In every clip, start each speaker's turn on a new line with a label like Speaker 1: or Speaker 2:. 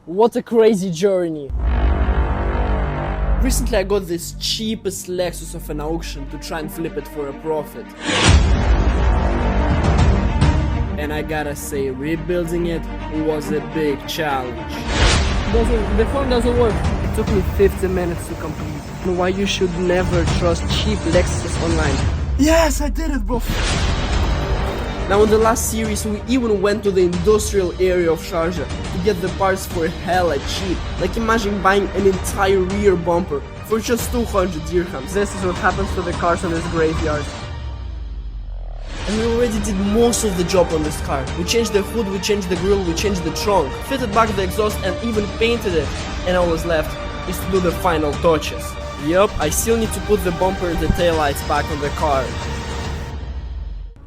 Speaker 1: what a crazy journey. Recently I got this cheapest Lexus of an auction to try and flip it for a profit. And I gotta say, rebuilding it was a big challenge. The phone doesn't work. It took me 50 minutes to complete. Why you should never trust cheap Lexus online.
Speaker 2: Yes, I did it, bro.
Speaker 1: Now in the last series we even went to the industrial area of Sharjah to get the parts for hella cheap. Like imagine buying an entire rear bumper for just 200 dirhams. This is what happens to the cars in this graveyard. And we already did most of the job on this car. We changed the hood, we changed the grille, we changed the trunk, fitted back the exhaust and even painted it. And all that's left is to do the final touches. Yup, I still need to put the bumper and the taillights back on the car.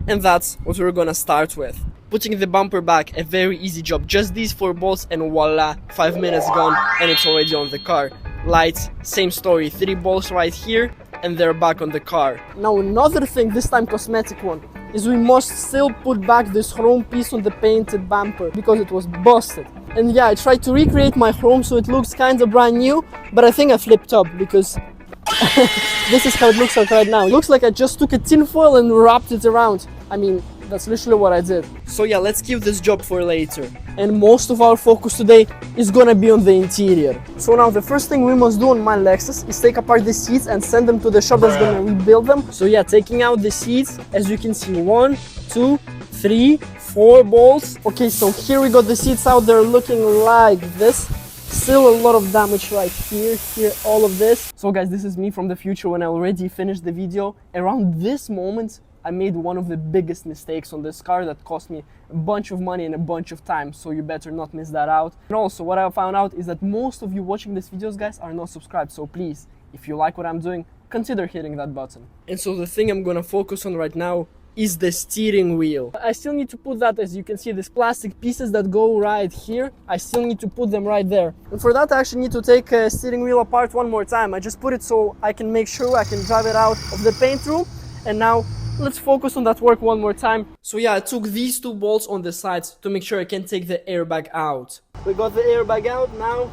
Speaker 1: And that's what we're gonna start with. Putting the bumper back, a very easy job. Just these 4 bolts and voila, 5 minutes gone and it's already on the car. Lights, same story, 3 bolts right here and they're back on the car. Now another thing, this time cosmetic one, is we must still put back this chrome piece on the painted bumper because it was busted. And yeah, I tried to recreate my chrome so it looks kinda brand new, but I think I flipped up because this is how it looks like right now. It looks like I just took a tin foil and wrapped it around. I mean, that's literally what I did. So yeah, let's keep this job for later. And most of our focus today is gonna be on the interior. So now the first thing we must do on my Lexus is take apart the seats and send them to the shop that's gonna rebuild them. So yeah, taking out the seats, as you can see, 1, 2, 3, 4 bolts. Okay, so here we got the seats out. They're looking like this. Still a lot of damage right here, all of this. So guys, this is me from the future when I already finished the video. Around this moment, I made one of the biggest mistakes on this car that cost me a bunch of money and a bunch of time, so you better not miss that out. And also, what I found out is that most of you watching these videos, guys, are not subscribed, so please, if you like what I'm doing, consider hitting that button. And so the thing I'm gonna focus on right now is the steering wheel. I still need to put that, as you can see, these plastic pieces that go right here, I still need to put them right there. And for that I actually need to take a steering wheel apart one more time. I just put it so I can make sure I can drive it out of the paint room. And now let's focus on that work one more time. So yeah, I took these 2 bolts on the sides to make sure I can take the airbag out. We got the airbag out, now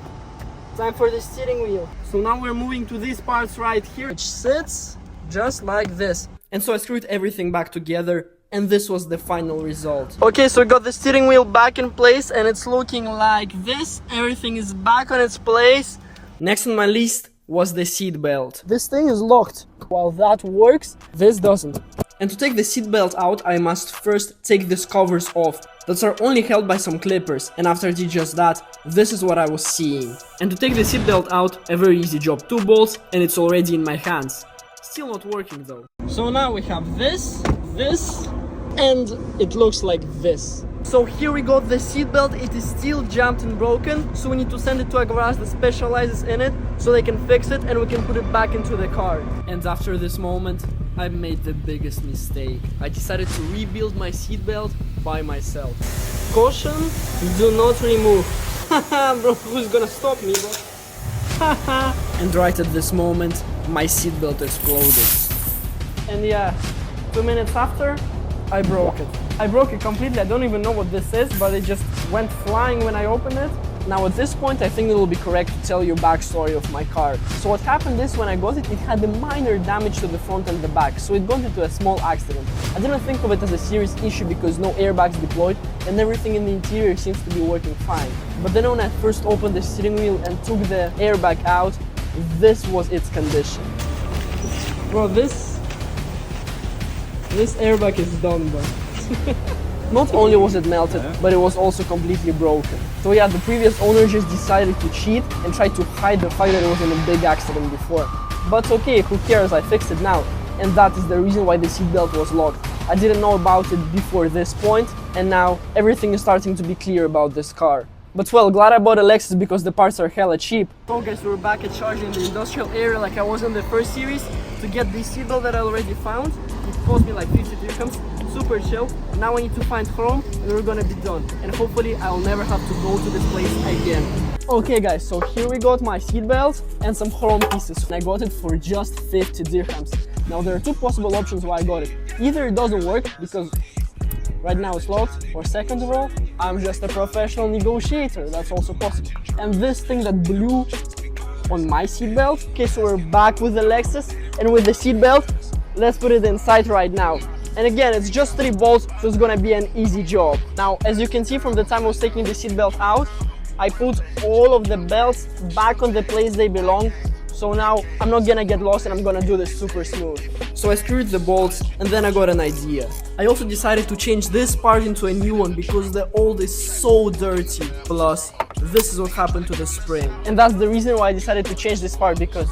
Speaker 1: time for the steering wheel. So now we're moving to these parts right here, which sits just like this. And so I screwed everything back together and this was the final result. Okay, so we got the steering wheel back in place and it's looking like this. Everything is back on its place. Next on my list was the seat belt. This thing is locked. While that works, this doesn't. And to take the seat belt out, I must first take these covers off. That are only held by some clippers, and after I did just that, this is what I was seeing. And to take the seat belt out, a very easy job. 2 bolts and it's already in my hands. Still not working though. So now we have this, and it looks like this. So here we got the seatbelt. It is still jammed and broken, so we need to send it to a garage that specializes in it so they can fix it and we can put it back into the car. And after this moment, I made the biggest mistake. I decided to rebuild my seatbelt by myself. Caution, do not remove. Haha, bro, who's gonna stop me, bro? Haha. And right at this moment, my seatbelt exploded. And yeah, 2 minutes after, I broke it. I broke it completely. I don't even know what this is, but it just went flying when I opened it. Now at this point, I think it will be correct to tell you backstory of my car. So what happened is when I got it, it had a minor damage to the front and the back. So it got into a small accident. I didn't think of it as a serious issue because no airbags deployed and everything in the interior seems to be working fine. But then when I first opened the steering wheel and took the airbag out, this was its condition. Bro, this airbag is done, bro. Not only was it melted, but it was also completely broken. So yeah, the previous owner just decided to cheat and tried to hide the fact that it was in a big accident before. But okay, who cares, I fixed it now. And that is the reason why the seatbelt was locked. I didn't know about it before this point, and now everything is starting to be clear about this car. But well, glad I bought a Lexus because the parts are hella cheap. So guys, we're back at Sharjah in the industrial area like I was in the first series to get this seatbelt that I already found. It cost me like 50 dirhams, super chill. Now I need to find chrome and we're gonna be done. And hopefully I'll never have to go to this place again. Okay guys, so here we got my seatbelt and some chrome pieces. And I got it for just 50 dirhams. Now there are 2 possible options why I got it. Either it doesn't work because Right now it's locked, or second of all, I'm just a professional negotiator, that's also possible. And this thing that blew on my seatbelt, okay, so we're back with the Lexus, and with the seatbelt, let's put it inside right now. And again, it's just 3 bolts, so it's gonna be an easy job. Now, as you can see from the time I was taking the seatbelt out, I put all of the belts back on the place they belong. So now I'm not gonna get lost and I'm gonna do this super smooth. So I screwed the bolts and then I got an idea. I also decided to change this part into a new one because the old is so dirty. Plus, this is what happened to the spring. And that's the reason why I decided to change this part, because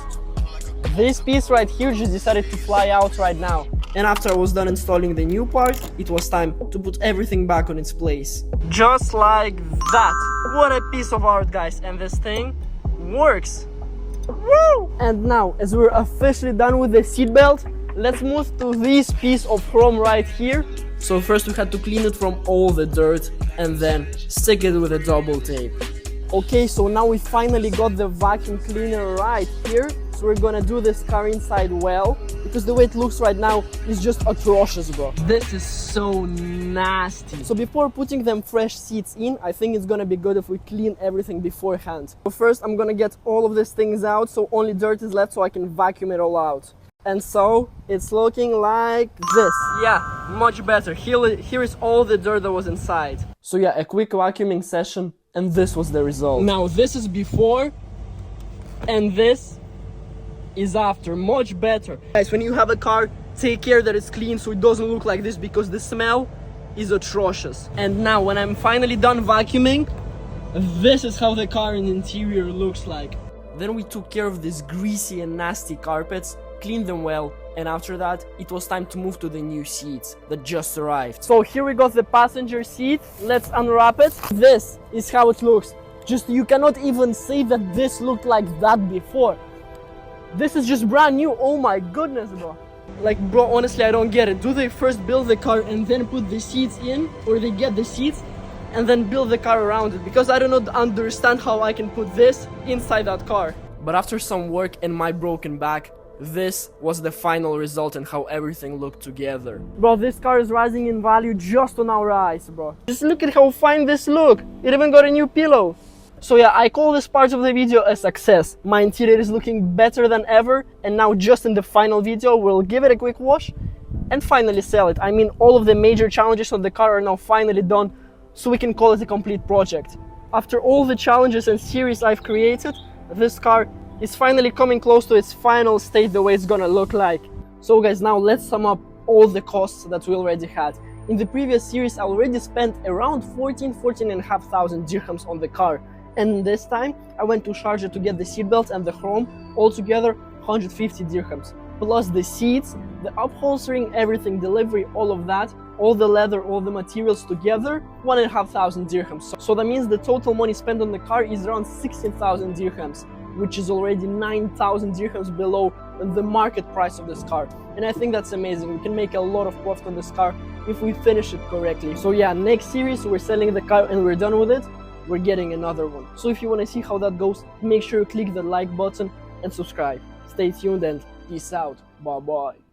Speaker 1: this piece right here just decided to fly out right now. And after I was done installing the new part, it was time to put everything back on its place. Just like that. What a piece of art, guys. And this thing works. Woo! And now, as we're officially done with the seatbelt, let's move to this piece of chrome right here. So first we had to clean it from all the dirt and then stick it with a double tape. Okay, so now we finally got the vacuum cleaner right here. So we're gonna do this car inside well, because the way it looks right now is just atrocious, bro. This is so nasty. So before putting them fresh seats in, I think it's gonna be good if we clean everything beforehand. So first I'm gonna get all of these things out, so only dirt is left so I can vacuum it all out. And so it's looking like this. Yeah, much better. Here is all the dirt that was inside. So yeah, a quick vacuuming session, and this was the result. Now this is before, and this is after. Much better. Guys, when you have a car, take care that it's clean so it doesn't look like this, because the smell is atrocious. And now when I'm finally done vacuuming, this is how the car and interior looks like. Then we took care of these greasy and nasty carpets, cleaned them well, and after that it was time to move to the new seats that just arrived. So here we got the passenger seat. Let's unwrap it. This is how it looks. Just, you cannot even say that this looked like that before. This is just brand new. Oh my goodness, bro. Like, bro, honestly, I don't get it. Do they first build the car and then put the seats in, or they get the seats and then build the car around it? Because I do not understand how I can put this inside that car. But after some work and my broken back, this was the final result and how everything looked together. Bro, this car is rising in value just on our eyes, bro. Just look at how fine this looks. It even got a new pillow. So yeah, I call this part of the video a success. My interior is looking better than ever, and now just in the final video we'll give it a quick wash and finally sell it. I mean, all of the major challenges on the car are now finally done, so we can call it a complete project. After all the challenges and series I've created, this car is finally coming close to its final state, the way it's gonna look like. So guys, now let's sum up all the costs that we already had. In the previous series I already spent around 14,500 dirhams on the car. And this time I went to Sharjah to get the seatbelt and the chrome, altogether 150 dirhams. Plus the seats, the upholstering, everything, delivery, all of that, all the leather, all the materials together, 1,500 dirhams. So that means the total money spent on the car is around 16,000 dirhams, which is already 9,000 dirhams below the market price of this car. And I think that's amazing. We can make a lot of profit on this car if we finish it correctly. So yeah, next series we're selling the car and we're done with it. We're getting another one. So if you want to see how that goes, make sure you click the like button and subscribe. Stay tuned and peace out. Bye bye.